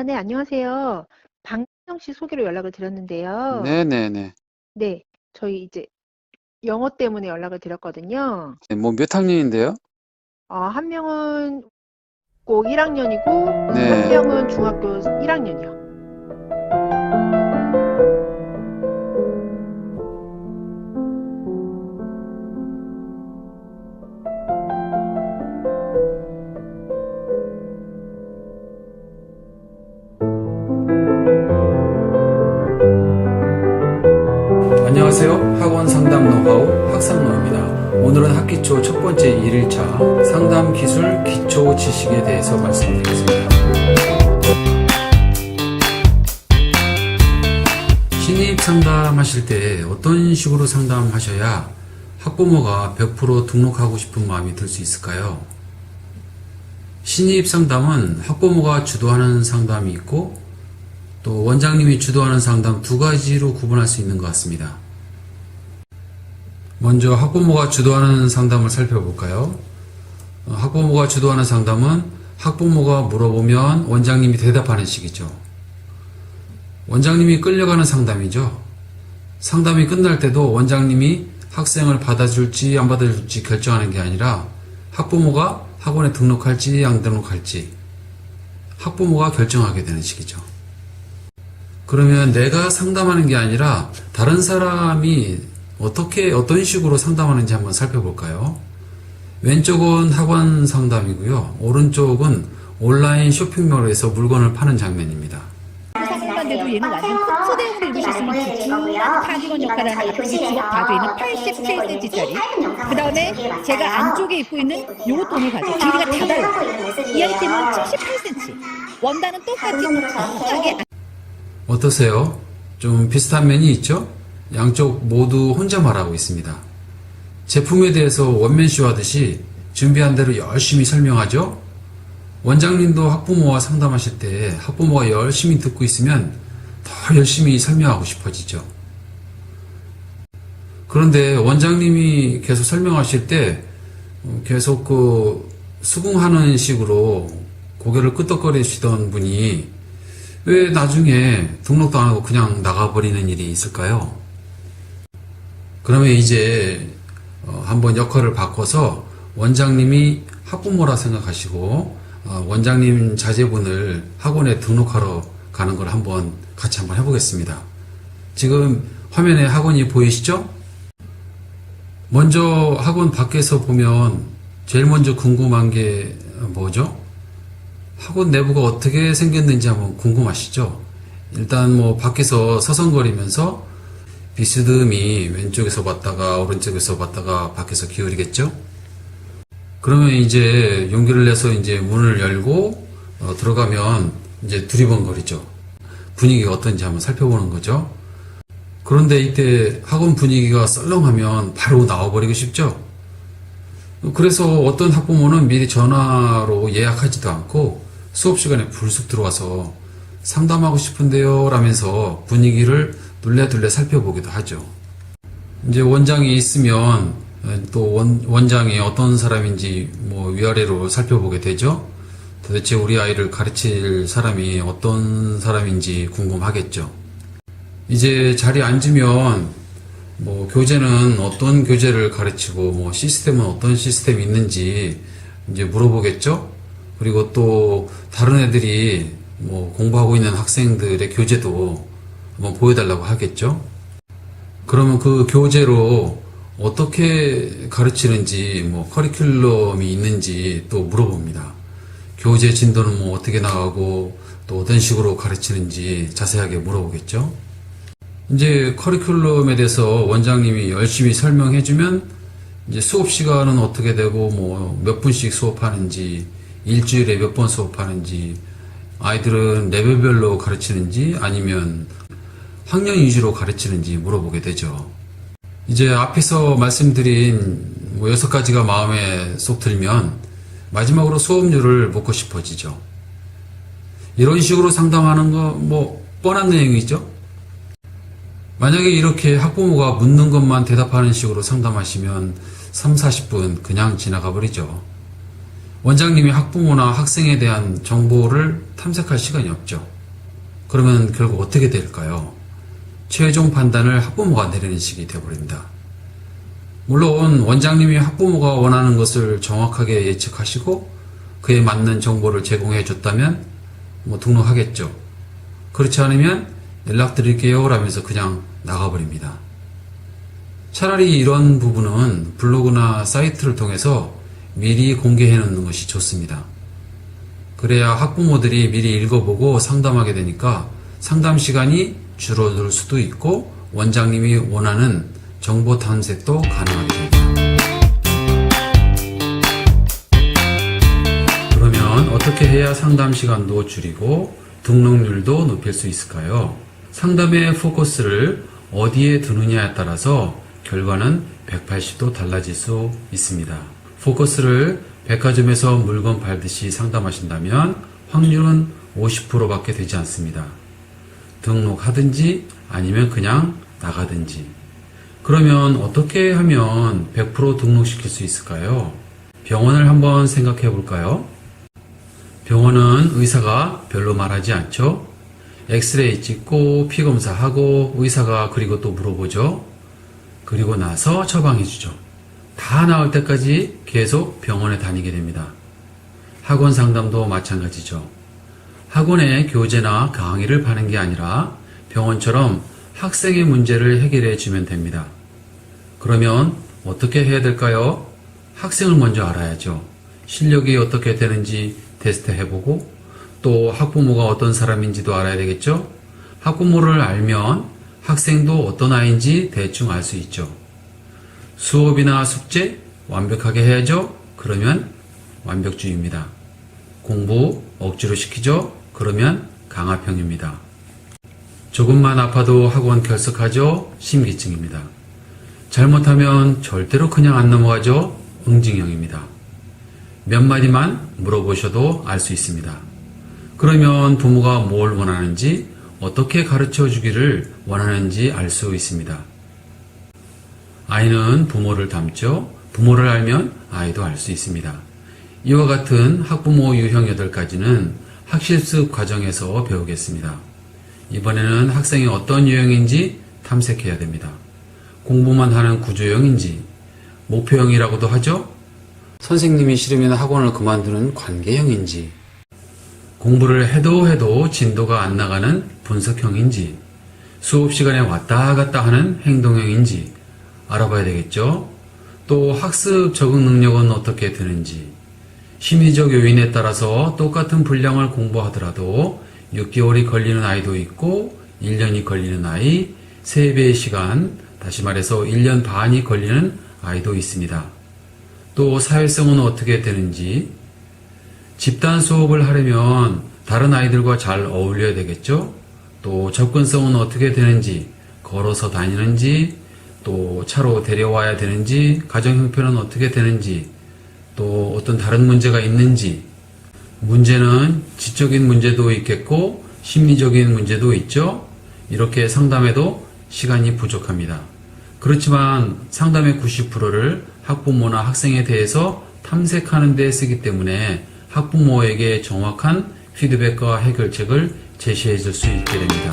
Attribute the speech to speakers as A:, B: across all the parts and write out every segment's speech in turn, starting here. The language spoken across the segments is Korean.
A: 네, 안녕하세요. 박민영 씨 소개로 연락을 드렸는데요.
B: 네네네.
A: 네, 저희 이제 영어 때문에 연락을 드렸거든요.
B: 네, 뭐 몇 학년인데요?
A: 한 명은 고 1학년이고, 한
B: 네.
A: 명은 중학교 1학년이요.
C: 안녕하세요. 학원 상담 노하우 학상노입니다. 오늘은 학기 초 첫 번째 1일차 상담 기술 기초 지식에 대해서 말씀드리겠습니다. 신입 상담하실 때 어떤 식으로 상담하셔야 학부모가 100% 등록하고 싶은 마음이 들 수 있을까요? 신입 상담은 학부모가 주도하는 상담이 있고 또 원장님이 주도하는 상담 두 가지로 구분할 수 있는 것 같습니다. 먼저 학부모가 주도하는 상담을 살펴볼까요? 학부모가 주도하는 상담은 학부모가 물어보면 원장님이 대답하는 식이죠. 원장님이 끌려가는 상담이죠. 상담이 끝날 때도 원장님이 학생을 받아줄지 안 받아줄지 결정하는 게 아니라 학부모가 학원에 등록할지 안 등록할지 학부모가 결정하게 되는 식이죠. 그러면 내가 상담하는 게 아니라 다른 사람이 어떤 식으로 상담하는지 한번 살펴볼까요? 왼쪽은 학원 상담이고요. 오른쪽은 온라인 쇼핑몰에서 물건을 파는 장면입니다.
D: 상관인데도 얘는 완전 소대용으로 입으셨으면 좋겠다는 카디건 역할을 하는 앞쪽에 주걱 다도 있는 87cm짜리. 그 다음에 제가 안쪽에 입고 있는 요 돈을 가지고 길이가 다 달라요. 이 아이템은 78cm. 원단은 똑같이 정확하게.
C: 어떠세요? 좀 비슷한 면이 있죠? 양쪽 모두 혼자 말하고 있습니다. 제품에 대해서 원맨쇼 하듯이 준비한 대로 열심히 설명하죠? 원장님도 학부모와 상담하실 때 학부모가 열심히 듣고 있으면 더 열심히 설명하고 싶어지죠. 그런데 원장님이 계속 설명하실 때 계속 수긍하는 식으로 고개를 끄덕거리시던 분이 왜 나중에 등록도 안 하고 그냥 나가버리는 일이 있을까요? 그러면 이제 한번 역할을 바꿔서 원장님이 학부모라 생각하시고 원장님 자제분을 학원에 등록하러 가는 걸 같이 한번 해보겠습니다. 지금 화면에 학원이 보이시죠? 먼저 학원 밖에서 보면 제일 먼저 궁금한 게 뭐죠? 학원 내부가 어떻게 생겼는지 한번 궁금하시죠? 일단 뭐 밖에서 서성거리면서 비스듬히 왼쪽에서 봤다가 오른쪽에서 봤다가 밖에서 기울이겠죠? 그러면 이제 용기를 내서 이제 문을 열고 들어가면 이제 두리번거리죠. 분위기가 어떤지 한번 살펴보는 거죠. 그런데 이때 학원 분위기가 썰렁하면 바로 나와버리고 싶죠? 그래서 어떤 학부모는 미리 전화로 예약하지도 않고 수업 시간에 불쑥 들어와서 상담하고 싶은데요 라면서 분위기를 둘레둘레 살펴보기도 하죠. 이제 원장이 있으면 또 원장이 어떤 사람인지 위아래로 살펴보게 되죠. 도대체 우리 아이를 가르칠 사람이 어떤 사람인지 궁금하겠죠. 이제 자리에 앉으면 교재는 어떤 교재를 가르치고 시스템은 어떤 시스템이 있는지 이제 물어보겠죠. 그리고 또 다른 애들이 공부하고 있는 학생들의 교재도 한번 보여달라고 하겠죠. 그러면 그 교재로 어떻게 가르치는지 커리큘럼이 있는지 또 물어봅니다. 교재 진도는 어떻게 나가고 또 어떤 식으로 가르치는지 자세하게 물어보겠죠. 이제 커리큘럼에 대해서 원장님이 열심히 설명해주면 이제 수업 시간은 어떻게 되고 몇 분씩 수업하는지 일주일에 몇 번 수업하는지 아이들은 레벨별로 가르치는지 아니면 학년 위주로 가르치는지 물어보게 되죠. 이제 앞에서 말씀드린 6가지가 마음에 쏙 들면 마지막으로 수업료를 묻고 싶어지죠. 이런 식으로 상담하는 거 뻔한 내용이죠. 만약에 이렇게 학부모가 묻는 것만 대답하는 식으로 상담하시면 3, 40분 그냥 지나가 버리죠. 원장님이 학부모나 학생에 대한 정보를 탐색할 시간이 없죠. 그러면 결국 어떻게 될까요? 최종 판단을 학부모가 내리는 식이 되어버립니다. 물론 원장님이 학부모가 원하는 것을 정확하게 예측하시고 그에 맞는 정보를 제공해 줬다면 등록하겠죠. 그렇지 않으면 연락드릴게요 라면서 그냥 나가버립니다. 차라리 이런 부분은 블로그나 사이트를 통해서 미리 공개해 놓는 것이 좋습니다. 그래야 학부모들이 미리 읽어보고 상담하게 되니까 상담 시간이 줄어들 수도 있고 원장님이 원하는 정보 탐색도 가능하게 됩니다. 그러면 어떻게 해야 상담 시간도 줄이고 등록률도 높일 수 있을까요? 상담의 포커스를 어디에 두느냐에 따라서 결과는 180도 달라질 수 있습니다. 포커스를 백화점에서 물건 팔듯이 상담하신다면 확률은 50%밖에 되지 않습니다. 등록하든지 아니면 그냥 나가든지. 그러면 어떻게 하면 100% 등록시킬 수 있을까요? 병원을 한번 생각해 볼까요? 병원은 의사가 별로 말하지 않죠? 엑스레이 찍고 피검사하고 의사가 그리고 또 물어보죠. 그리고 나서 처방해 주죠. 다 나을 때까지 계속 병원에 다니게 됩니다. 학원 상담도 마찬가지죠. 학원에 교재나 강의를 파는 게 아니라 병원처럼 학생의 문제를 해결해 주면 됩니다. 그러면 어떻게 해야 될까요? 학생을 먼저 알아야죠. 실력이 어떻게 되는지 테스트 해보고 또 학부모가 어떤 사람인지도 알아야 되겠죠? 학부모를 알면 학생도 어떤 아이인지 대충 알 수 있죠. 수업이나 숙제 완벽하게 해야죠? 그러면 완벽주의입니다. 공부 억지로 시키죠? 그러면 강압형입니다. 조금만 아파도 학원 결석하죠? 심기증입니다. 잘못하면 절대로 그냥 안 넘어가죠? 응징형입니다. 몇 마디만 물어보셔도 알 수 있습니다. 그러면 부모가 뭘 원하는지 어떻게 가르쳐 주기를 원하는지 알 수 있습니다. 아이는 부모를 닮죠? 부모를 알면 아이도 알 수 있습니다. 이와 같은 학부모 유형 8가지는 학실습 과정에서 배우겠습니다. 이번에는 학생이 어떤 유형인지 탐색해야 됩니다. 공부만 하는 구조형인지, 목표형이라고도 하죠? 선생님이 싫으면 학원을 그만두는 관계형인지, 공부를 해도 진도가 안 나가는 분석형인지, 수업 시간에 왔다 갔다 하는 행동형인지 알아봐야 되겠죠? 또 학습 적응 능력은 어떻게 되는지, 심리적 요인에 따라서 똑같은 분량을 공부하더라도 6개월이 걸리는 아이도 있고 1년이 걸리는 아이, 3배의 시간, 다시 말해서 1년 반이 걸리는 아이도 있습니다. 또 사회성은 어떻게 되는지, 집단 수업을 하려면 다른 아이들과 잘 어울려야 되겠죠? 또 접근성은 어떻게 되는지, 걸어서 다니는지, 또 차로 데려와야 되는지, 가정 형편은 어떻게 되는지, 또 어떤 다른 문제가 있는지, 문제는 지적인 문제도 있겠고 심리적인 문제도 있죠. 이렇게 상담해도 시간이 부족합니다. 그렇지만 상담의 90%를 학부모나 학생에 대해서 탐색하는 데 쓰기 때문에 학부모에게 정확한 피드백과 해결책을 제시해 줄 수 있게 됩니다.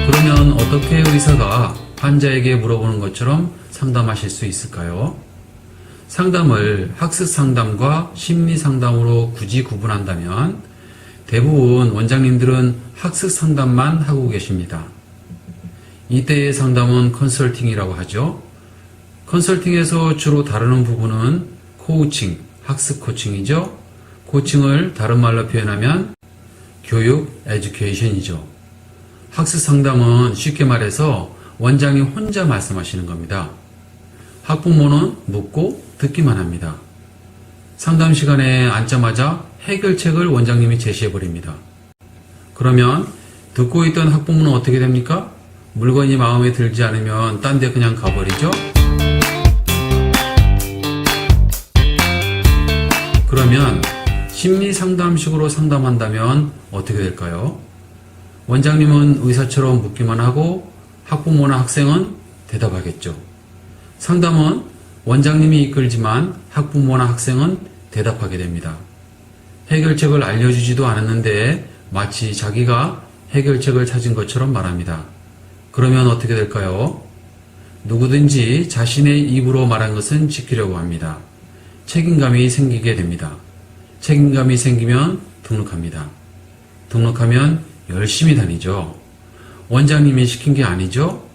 C: 그러면 어떻게 의사가 환자에게 물어보는 것처럼 상담하실 수 있을까요? 상담을 학습 상담과 심리 상담으로 굳이 구분한다면 대부분 원장님들은 학습 상담만 하고 계십니다. 이때의 상담은 컨설팅이라고 하죠. 컨설팅에서 주로 다루는 부분은 코우칭, 학습 코칭이죠. 코칭을 다른 말로 표현하면 교육, 에듀케이션이죠. 학습 상담은 쉽게 말해서 원장이 혼자 말씀하시는 겁니다. 학부모는 묻고 듣기만 합니다. 상담 시간에 앉자마자 해결책을 원장님이 제시해버립니다. 그러면 듣고 있던 학부모는 어떻게 됩니까? 물건이 마음에 들지 않으면 딴 데 그냥 가버리죠? 그러면 심리 상담식으로 상담한다면 어떻게 될까요? 원장님은 의사처럼 묻기만 하고 학부모나 학생은 대답하겠죠. 상담은 원장님이 이끌지만 학부모나 학생은 대답하게 됩니다. 해결책을 알려주지도 않았는데 마치 자기가 해결책을 찾은 것처럼 말합니다. 그러면 어떻게 될까요? 누구든지 자신의 입으로 말한 것은 지키려고 합니다. 책임감이 생기게 됩니다. 책임감이 생기면 등록합니다. 등록하면 열심히 다니죠. 원장님이 시킨 게 아니죠?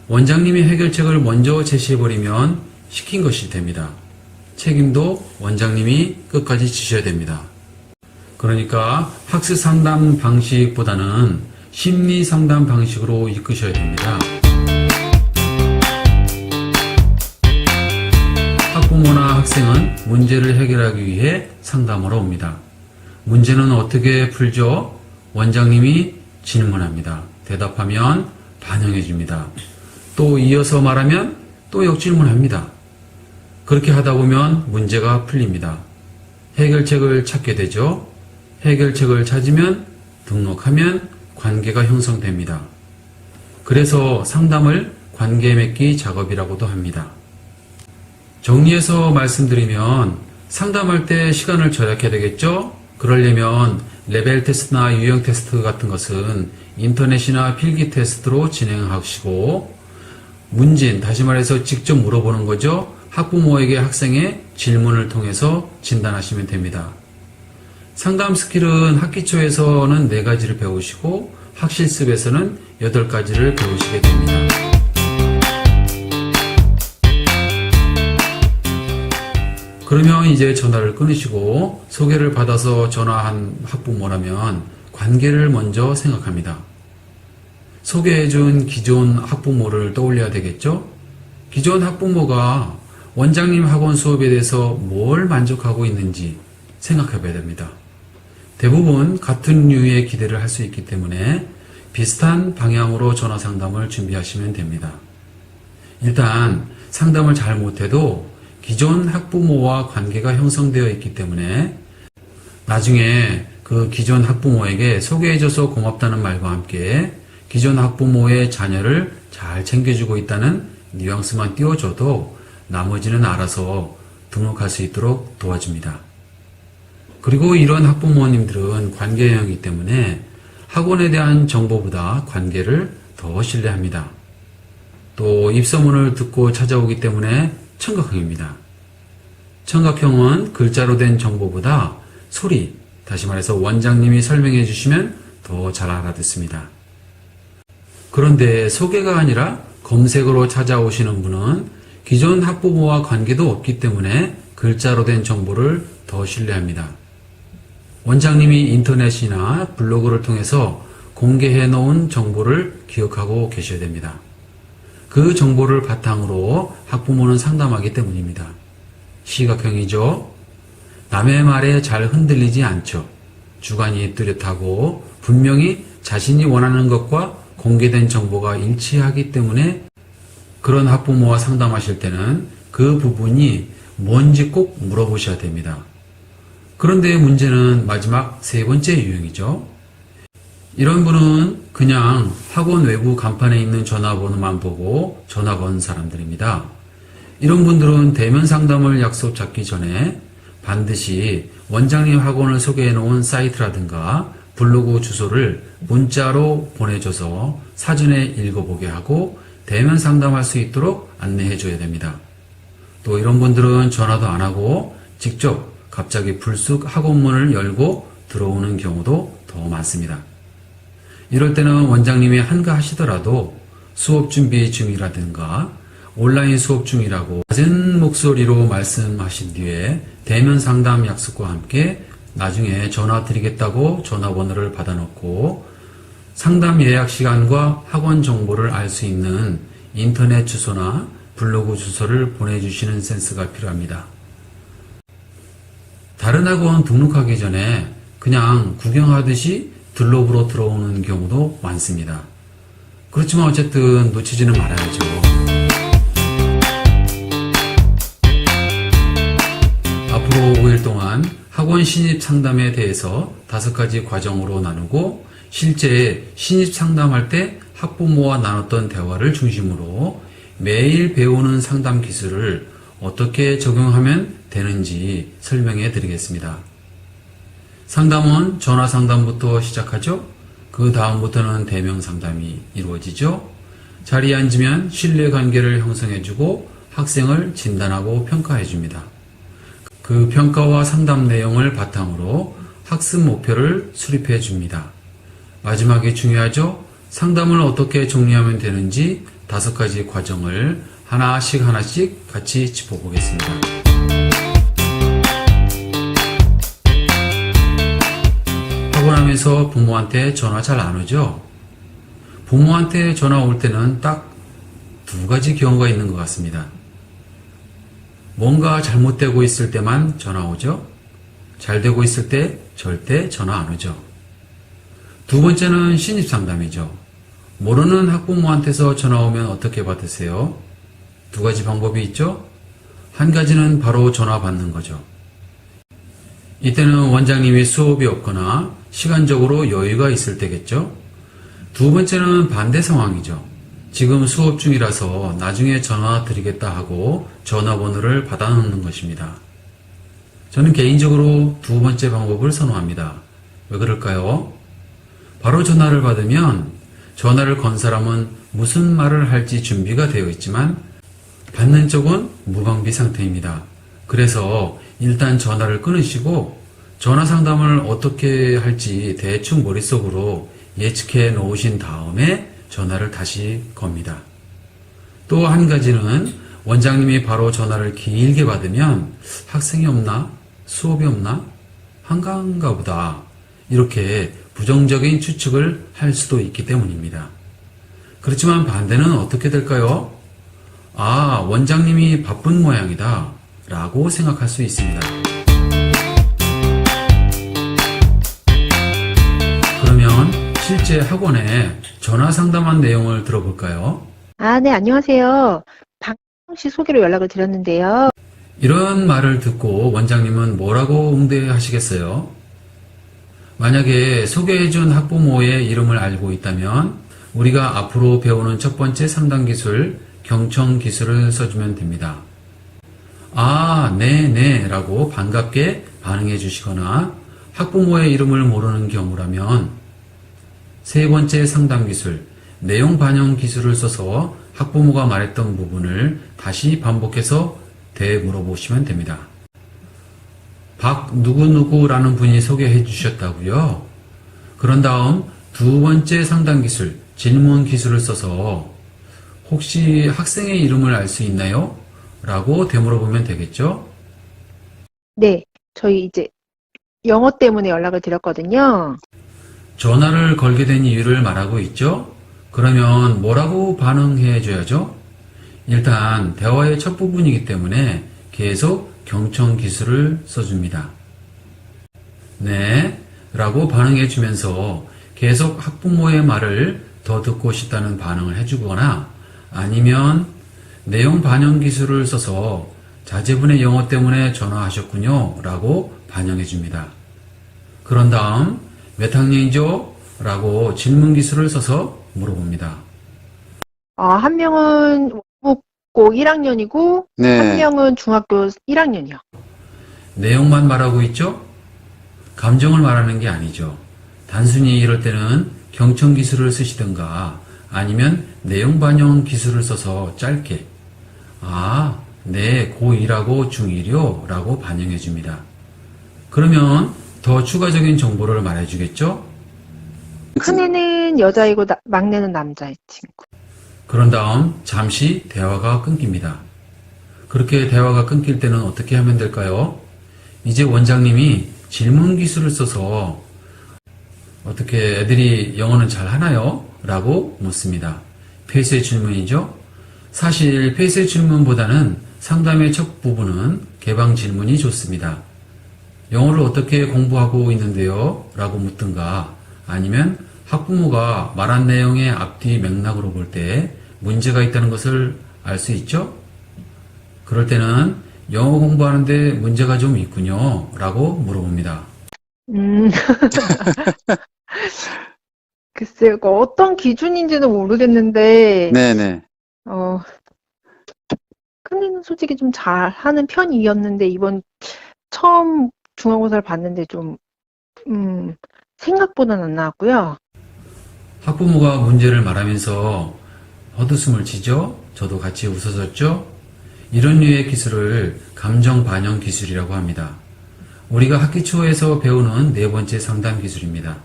C: 원장님이 해결책을 먼저 제시해버리면 시킨 것이 됩니다. 책임도 원장님이 끝까지 지셔야 됩니다. 그러니까 학습 상담 방식보다는 심리 상담 방식으로 이끄셔야 됩니다. 학부모나 학생은 문제를 해결하기 위해 상담하러 옵니다. 문제는 어떻게 풀죠? 원장님이 질문합니다. 대답하면 반영해 줍니다. 또 이어서 말하면 또 역질문합니다. 그렇게 하다 보면 문제가 풀립니다. 해결책을 찾게 되죠. 해결책을 찾으면 등록하면 관계가 형성됩니다. 그래서 상담을 관계 맺기 작업이라고도 합니다. 정리해서 말씀드리면 상담할 때 시간을 절약해야 되겠죠? 그러려면 레벨 테스트나 유형 테스트 같은 것은 인터넷이나 필기 테스트로 진행하시고 문진, 다시 말해서 직접 물어보는 거죠. 학부모에게 학생의 질문을 통해서 진단하시면 됩니다. 상담 스킬은 학기 초에서는 4가지를 배우시고 학실습에서는 8가지를 배우시게 됩니다. 그러면 이제 전화를 끊으시고 소개를 받아서 전화한 학부모라면 관계를 먼저 생각합니다. 소개해준 기존 학부모를 떠올려야 되겠죠? 기존 학부모가 원장님 학원 수업에 대해서 뭘 만족하고 있는지 생각해 봐야 됩니다. 대부분 같은 류의 기대를 할 수 있기 때문에 비슷한 방향으로 전화 상담을 준비하시면 됩니다. 일단 상담을 잘 못해도 기존 학부모와 관계가 형성되어 있기 때문에 나중에 그 기존 학부모에게 소개해줘서 고맙다는 말과 함께 기존 학부모의 자녀를 잘 챙겨주고 있다는 뉘앙스만 띄워줘도 나머지는 알아서 등록할 수 있도록 도와줍니다. 그리고 이런 학부모님들은 관계형이기 때문에 학원에 대한 정보보다 관계를 더 신뢰합니다. 또 입소문을 듣고 찾아오기 때문에 청각형입니다. 청각형은 글자로 된 정보보다 소리, 다시 말해서 원장님이 설명해 주시면 더 잘 알아듣습니다. 그런데 소개가 아니라 검색으로 찾아오시는 분은 기존 학부모와 관계도 없기 때문에 글자로 된 정보를 더 신뢰합니다. 원장님이 인터넷이나 블로그를 통해서 공개해 놓은 정보를 기억하고 계셔야 됩니다. 그 정보를 바탕으로 학부모는 상담하기 때문입니다. 시각형이죠. 남의 말에 잘 흔들리지 않죠. 주관이 뚜렷하고 분명히 자신이 원하는 것과 공개된 정보가 일치하기 때문에 그런 학부모와 상담하실 때는 그 부분이 뭔지 꼭 물어보셔야 됩니다. 그런데 문제는 마지막 3번째 유형이죠. 이런 분은 그냥 학원 외부 간판에 있는 전화번호만 보고 전화 건 사람들입니다. 이런 분들은 대면 상담을 약속 잡기 전에 반드시 원장님 학원을 소개해 놓은 사이트라든가 블로그 주소를 문자로 보내줘서 사전에 읽어보게 하고 대면 상담할 수 있도록 안내해 줘야 됩니다. 또 이런 분들은 전화도 안 하고 직접 갑자기 불쑥 학원문을 열고 들어오는 경우도 더 많습니다. 이럴 때는 원장님이 한가하시더라도 수업 준비 중이라든가 온라인 수업 중이라고 낮은 목소리로 말씀하신 뒤에 대면 상담 약속과 함께 나중에 전화 드리겠다고 전화번호를 받아놓고 상담 예약 시간과 학원 정보를 알 수 있는 인터넷 주소나 블로그 주소를 보내주시는 센스가 필요합니다. 다른 학원 등록하기 전에 그냥 구경하듯이 들러보러 들어오는 경우도 많습니다. 그렇지만 어쨌든 놓치지는 말아야죠. 앞으로 5일 동안 학원 신입 상담에 대해서 5가지 과정으로 나누고 실제 신입 상담할 때 학부모와 나눴던 대화를 중심으로 매일 배우는 상담 기술을 어떻게 적용하면 되는지 설명해 드리겠습니다. 상담은 전화 상담부터 시작하죠. 그 다음부터는 대면 상담이 이루어지죠. 자리에 앉으면 신뢰관계를 형성해주고 학생을 진단하고 평가해줍니다. 그 평가와 상담 내용을 바탕으로 학습 목표를 수립해 줍니다. 마지막에 중요하죠. 상담을 어떻게 정리하면 되는지 5가지 과정을 하나씩 같이 짚어보겠습니다. 하고 나면서 부모한테 전화 잘 안 오죠? 부모한테 전화 올 때는 딱 2가지 경우가 있는 것 같습니다. 뭔가 잘못되고 있을 때만 전화 오죠? 잘 되고 있을 때 절대 전화 안 오죠. 2번째는 신입상담이죠. 모르는 학부모한테서 전화 오면 어떻게 받으세요? 2가지 방법이 있죠? 한 가지는 바로 전화 받는 거죠. 이때는 원장님이 수업이 없거나 시간적으로 여유가 있을 때겠죠? 2번째는 반대 상황이죠. 지금 수업 중이라서 나중에 전화 드리겠다 하고 전화번호를 받아놓는 것입니다. 저는 개인적으로 2번째 방법을 선호합니다. 왜 그럴까요? 바로 전화를 받으면 전화를 건 사람은 무슨 말을 할지 준비가 되어 있지만 받는 쪽은 무방비 상태입니다. 그래서 일단 전화를 끊으시고 전화 상담을 어떻게 할지 대충 머릿속으로 예측해 놓으신 다음에 전화를 다시 겁니다. 또 한 가지는 원장님이 바로 전화를 길게 받으면 학생이 없나? 수업이 없나? 한가한가 보다. 이렇게 부정적인 추측을 할 수도 있기 때문입니다. 그렇지만 반대는 어떻게 될까요? 아, 원장님이 바쁜 모양이다 라고 생각할 수 있습니다. 그러면 실제 학원에 전화 상담한 내용을 들어볼까요?
A: 네, 안녕하세요. 박경 씨 소개로 연락을 드렸는데요.
C: 이런 말을 듣고 원장님은 뭐라고 응대하시겠어요? 만약에 소개해준 학부모의 이름을 알고 있다면 우리가 앞으로 배우는 첫 번째 상담 기술, 경청 기술을 써주면 됩니다. 아, 네 라고 반갑게 반응해 주시거나 학부모의 이름을 모르는 경우라면 3번째 상담 기술, 내용 반영 기술을 써서 학부모가 말했던 부분을 다시 반복해서 되물어보시면 됩니다. 박 누구누구라는 분이 소개해 주셨다고요? 그런 다음 2번째 상담 기술, 질문 기술을 써서 혹시 학생의 이름을 알 수 있나요? 라고 되물어보면 되겠죠?
A: 네, 저희 이제 영어 때문에 연락을 드렸거든요.
C: 전화를 걸게 된 이유를 말하고 있죠? 그러면 뭐라고 반응해 줘야죠? 일단 대화의 첫 부분이기 때문에 계속 경청 기술을 써줍니다. 네 라고 반응해 주면서 계속 학부모의 말을 더 듣고 싶다는 반응을 해주거나 아니면 내용 반영 기술을 써서 자제분의 영어 때문에 전화하셨군요 라고 반영해 줍니다. 그런 다음 몇 학년이죠? 라고 질문 기술을 써서 물어봅니다.
A: 한 명은 고 1학년이고 한 명은 중학교 1학년이요.
C: 내용만 말하고 있죠? 감정을 말하는 게 아니죠. 단순히 이럴 때는 경청 기술을 쓰시든가 아니면 내용 반영 기술을 써서 짧게 네, 고2라고 중1이요? 라고 반영해 줍니다. 그러면 더 추가적인 정보를 말해 주겠죠?
A: 큰애는 여자이고 막내는 남자의 친구.
C: 그런 다음 잠시 대화가 끊깁니다. 그렇게 대화가 끊길 때는 어떻게 하면 될까요? 이제 원장님이 질문 기술을 써서 어떻게 애들이 영어는 잘 하나요? 라고 묻습니다. 페이스의 질문이죠. 사실 페이스의 질문보다는 상담의 첫 부분은 개방 질문이 좋습니다. 영어를 어떻게 공부하고 있는데요? 라고 묻든가 아니면 학부모가 말한 내용의 앞뒤 맥락으로 볼 때 문제가 있다는 것을 알 수 있죠? 그럴 때는 영어 공부하는데 문제가 좀 있군요 라고 물어봅니다.
A: 글쎄요, 어떤 기준인지는 모르겠는데,
B: 네네.
A: 큰애는 솔직히 좀 잘하는 편이었는데 이번 처음 중간고사를 봤는데 좀 생각보다는 안 나왔고요.
C: 학부모가 문제를 말하면서 헛웃음을 치죠? 저도 같이 웃어줬죠? 이런 류의 기술을 감정 반영 기술이라고 합니다. 우리가 학기 초에서 배우는 네 번째 상담 기술입니다.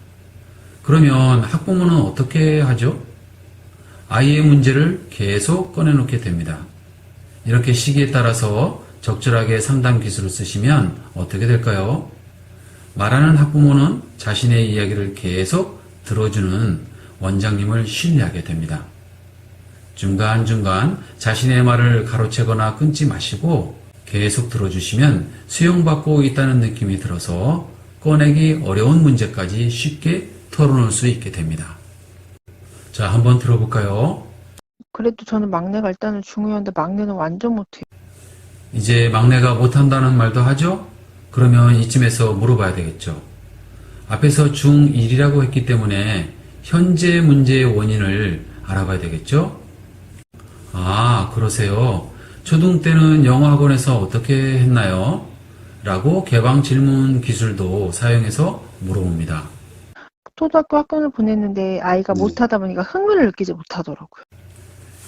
C: 그러면 학부모는 어떻게 하죠? 아이의 문제를 계속 꺼내놓게 됩니다. 이렇게 시기에 따라서 적절하게 상담 기술을 쓰시면 어떻게 될까요? 말하는 학부모는 자신의 이야기를 계속 들어주는 원장님을 신뢰하게 됩니다. 중간중간 자신의 말을 가로채거나 끊지 마시고 계속 들어주시면 수용받고 있다는 느낌이 들어서 꺼내기 어려운 문제까지 쉽게 털어놓을 수 있게 됩니다. 자, 한번 들어볼까요?
A: 그래도 저는 막내가 일단은 중요한데 막내는 완전 못해요.
C: 이제 막내가 못한다는 말도 하죠? 그러면 이쯤에서 물어봐야 되겠죠. 앞에서 중1이라고 했기 때문에 현재 문제의 원인을 알아봐야 되겠죠? 아, 그러세요. 초등 때는 영어 학원에서 어떻게 했나요? 라고 개방 질문 기술도 사용해서 물어봅니다.
A: 초등학교 학원을 보냈는데 아이가 못하다 보니까 흥미를 느끼지 못하더라고요.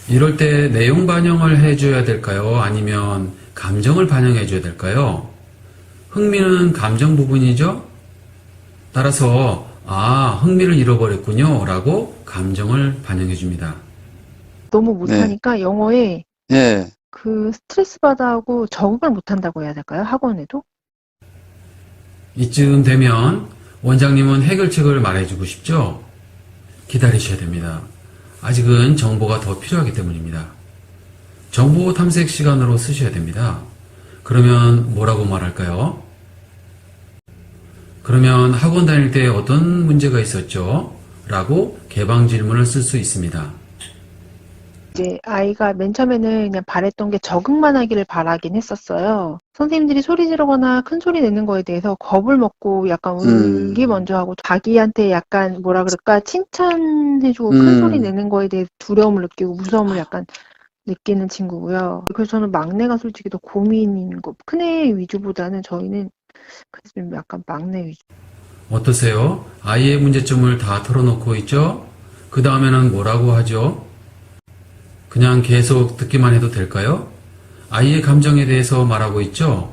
C: 이럴 때 내용 반영을 해줘야 될까요? 아니면 감정을 반영해줘야 될까요? 흥미는 감정 부분이죠? 따라서 흥미를 잃어버렸군요 라고 감정을 반영해줍니다.
A: 너무 못하니까 영어에
B: 예.
A: 그 스트레스 받아 하고 적응을 못한다고 해야 될까요? 학원에도?
C: 이쯤 되면 원장님은 해결책을 말해주고 싶죠? 기다리셔야 됩니다. 아직은 정보가 더 필요하기 때문입니다. 정보 탐색 시간으로 쓰셔야 됩니다. 그러면 뭐라고 말할까요? 그러면 학원 다닐 때 어떤 문제가 있었죠? 라고 개방 질문을 쓸 수 있습니다.
A: 이제 아이가 맨 처음에는 그냥 바랬던 게 적응만 하기를 바라긴 했었어요. 선생님들이 소리 지르거나 큰 소리 내는 거에 대해서 겁을 먹고 약간 울기 먼저 하고 자기한테 약간 뭐라 그럴까 칭찬해주고 큰 소리 내는 거에 대해 두려움을 느끼고 무서움을 약간 느끼는 친구고요. 그래서 저는 막내가 솔직히 더 고민인 거. 큰애 위주보다는 저희는 그래서 좀 약간 막내 위주.
C: 어떠세요? 아이의 문제점을 다 털어놓고 있죠? 그 다음에는 뭐라고 하죠? 그냥 계속 듣기만 해도 될까요? 아이의 감정에 대해서 말하고 있죠?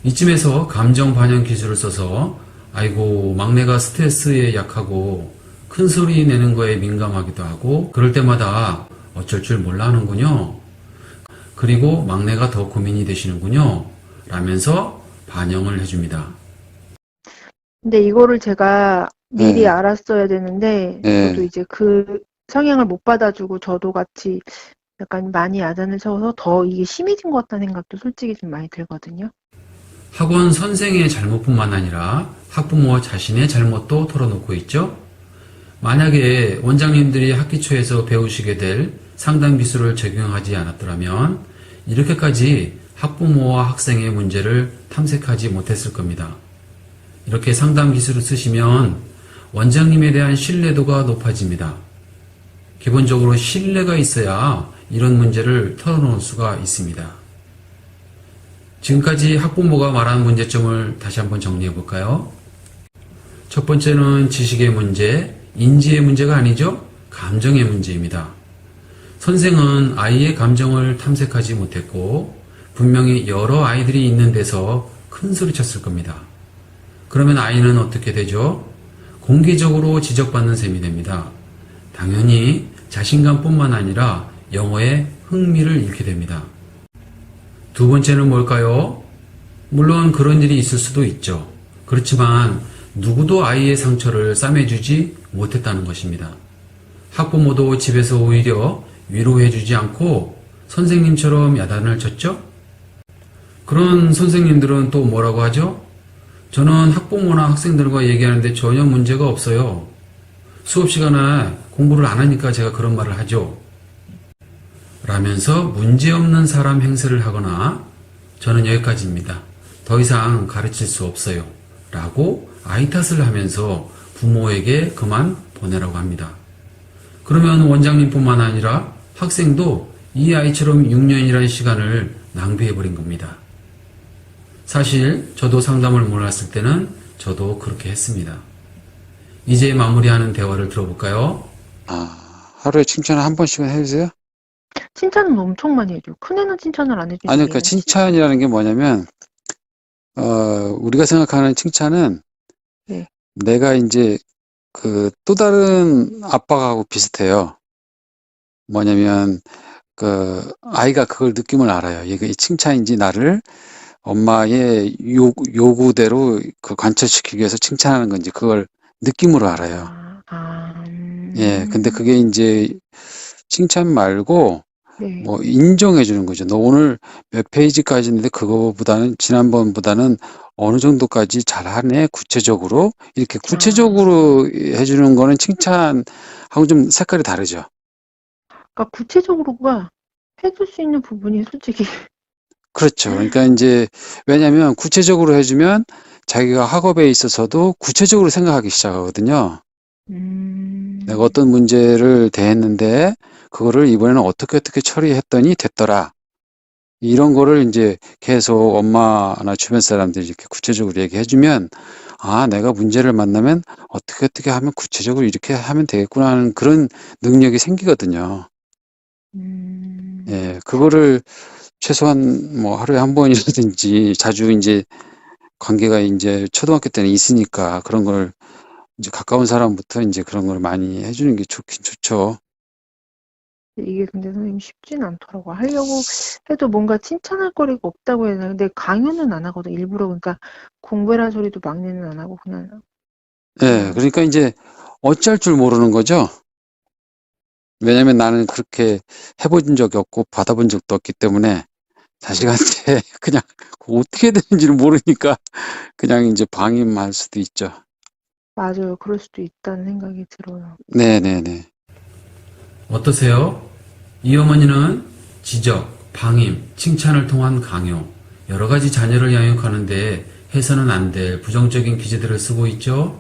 C: 이쯤에서 감정 반영 기술을 써서 아이고 막내가 스트레스에 약하고 큰 소리 내는 거에 민감하기도 하고 그럴 때마다 어쩔 줄 몰라 하는군요. 그리고 막내가 더 고민이 되시는군요. 라면서 반영을 해줍니다.
A: 근데 이거를 제가 미리 알았어야 되는데 저도 이제 그 성향을 못 받아주고 저도 같이 약간 많이 야단을 쳐서 더 이게 심해진 것 같다는 생각도 솔직히 좀 많이 들거든요.
C: 학원 선생의 잘못뿐만 아니라 학부모 자신의 잘못도 털어놓고 있죠. 만약에 원장님들이 학기 초에서 배우시게 될 상담 기술을 적용하지 않았더라면 이렇게까지 학부모와 학생의 문제를 탐색하지 못했을 겁니다. 이렇게 상담 기술을 쓰시면 원장님에 대한 신뢰도가 높아집니다. 기본적으로 신뢰가 있어야 이런 문제를 털어놓을 수가 있습니다. 지금까지 학부모가 말한 문제점을 다시 한번 정리해 볼까요? 첫 번째는 지식의 문제, 인지의 문제가 아니죠? 감정의 문제입니다. 선생은 아이의 감정을 탐색하지 못했고 분명히 여러 아이들이 있는 데서 큰 소리 쳤을 겁니다. 그러면 아이는 어떻게 되죠? 공개적으로 지적받는 셈이 됩니다. 당연히 자신감뿐만 아니라 영어에 흥미를 잃게 됩니다. 두 번째는 뭘까요? 물론 그런 일이 있을 수도 있죠. 그렇지만 누구도 아이의 상처를 싸매주지 못했다는 것입니다. 학부모도 집에서 오히려 위로해주지 않고 선생님처럼 야단을 쳤죠? 그런 선생님들은 또 뭐라고 하죠? 저는 학부모나 학생들과 얘기하는데 전혀 문제가 없어요. 수업 시간에 공부를 안 하니까 제가 그런 말을 하죠. 라면서 문제없는 사람 행세를 하거나 저는 여기까지입니다. 더 이상 가르칠 수 없어요. 라고 아이 탓을 하면서 부모에게 그만 보내라고 합니다. 그러면 원장님뿐만 아니라 학생도 이 아이처럼 6년이라는 시간을 낭비해버린 겁니다. 사실 저도 상담을 몰랐을 때는 저도 그렇게 했습니다. 이제 마무리하는 대화를 들어볼까요?
B: 하루에 칭찬을 한 번씩은 해주세요?
A: 칭찬은 엄청 많이 해줘요. 큰애는 칭찬을 안 해주는데.
B: 아니, 그러니까 칭찬이라는 게 뭐냐면, 우리가 생각하는 칭찬은
A: 네.
B: 내가 이제 또 다른 아빠하고 비슷해요. 뭐냐면, 아이가 그걸 느낌을 알아요. 이게 칭찬인지 나를 엄마의 요구대로 관철시키기 위해서 칭찬하는 건지 그걸 느낌으로 알아요. 예, 근데 그게 이제 칭찬 말고
A: 네.
B: 뭐 인정해 주는 거죠. 너 오늘 몇 페이지까지 했는데 그거보다는 지난번보다는 어느 정도까지 잘하네. 구체적으로 이렇게 구체적으로 해주는 거는 칭찬하고 좀 색깔이 다르죠.
A: 그러니까 구체적으로가 해줄 수 있는 부분이 솔직히
B: 그렇죠. 그러니까 이제 왜냐하면 구체적으로 해주면 자기가 학업에 있어서도 구체적으로 생각하기 시작하거든요. 내가 어떤 문제를 대했는데 그거를 이번에는 어떻게 처리했더니 됐더라. 이런 거를 이제 계속 엄마나 주변 사람들이 이렇게 구체적으로 얘기해주면 내가 문제를 만나면 어떻게 하면 구체적으로 이렇게 하면 되겠구나 하는 그런 능력이 생기거든요. 예, 그거를 최소한 뭐 하루에 한 번이라든지 자주 이제 관계가 이제 초등학교 때는 있으니까 그런 걸 이제 가까운 사람부터 이제 그런 걸 많이 해주는 게 좋긴 좋죠.
A: 이게 근데 선생님 쉽지는 않더라고. 하려고 해도 뭔가 칭찬할 거리가 없다고 해야 되나. 근데 강요는 안 하거든. 일부러. 그러니까 공부해라 소리도 막내는 안 하고 그냥.
B: 예, 그러니까 이제 어찌할 줄 모르는 거죠. 왜냐면 나는 그렇게 해본 적이 없고 받아본 적도 없기 때문에 자식한테 그냥 어떻게 되는지를 모르니까 그냥 이제 방임할 수도 있죠.
A: 맞아요. 그럴 수도 있다는 생각이 들어요.
B: 네네네.
C: 어떠세요? 이 어머니는 지적, 방임, 칭찬을 통한 강요, 여러 가지 자녀를 양육하는데 해서는 안 될 부정적인 기제들을 쓰고 있죠?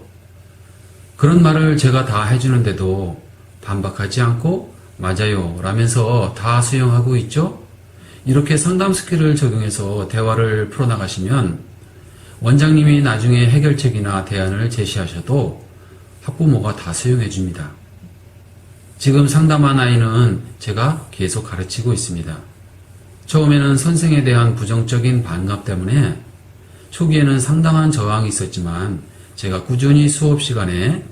C: 그런 말을 제가 다 해주는데도 반박하지 않고 맞아요 라면서 다 수용하고 있죠? 이렇게 상담 스킬을 적용해서 대화를 풀어나가시면 원장님이 나중에 해결책이나 대안을 제시하셔도 학부모가 다 수용해 줍니다. 지금 상담한 아이는 제가 계속 가르치고 있습니다. 처음에는 선생에 대한 부정적인 반감 때문에 초기에는 상당한 저항이 있었지만 제가 꾸준히 수업 시간에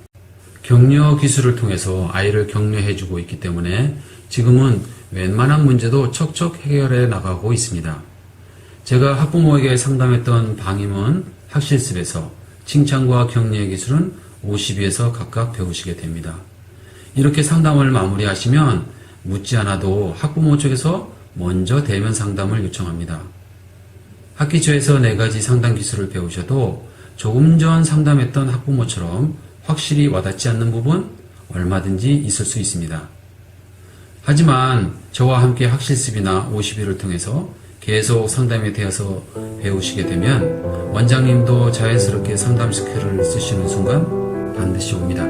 C: 격려 기술을 통해서 아이를 격려해주고 있기 때문에 지금은 웬만한 문제도 척척 해결해 나가고 있습니다. 제가 학부모에게 상담했던 방임은 학실습에서, 칭찬과 격려의 기술은 52에서 각각 배우시게 됩니다. 이렇게 상담을 마무리하시면 묻지 않아도 학부모 쪽에서 먼저 대면 상담을 요청합니다. 학기 초에서 4가지 상담 기술을 배우셔도 조금 전 상담했던 학부모처럼 확실히 와닿지 않는 부분 얼마든지 있을 수 있습니다. 하지만 저와 함께 학실습이나 50일을 통해서 계속 상담에 대해서 배우시게 되면 원장님도 자연스럽게 상담 스킬을 쓰시는 순간 반드시 옵니다.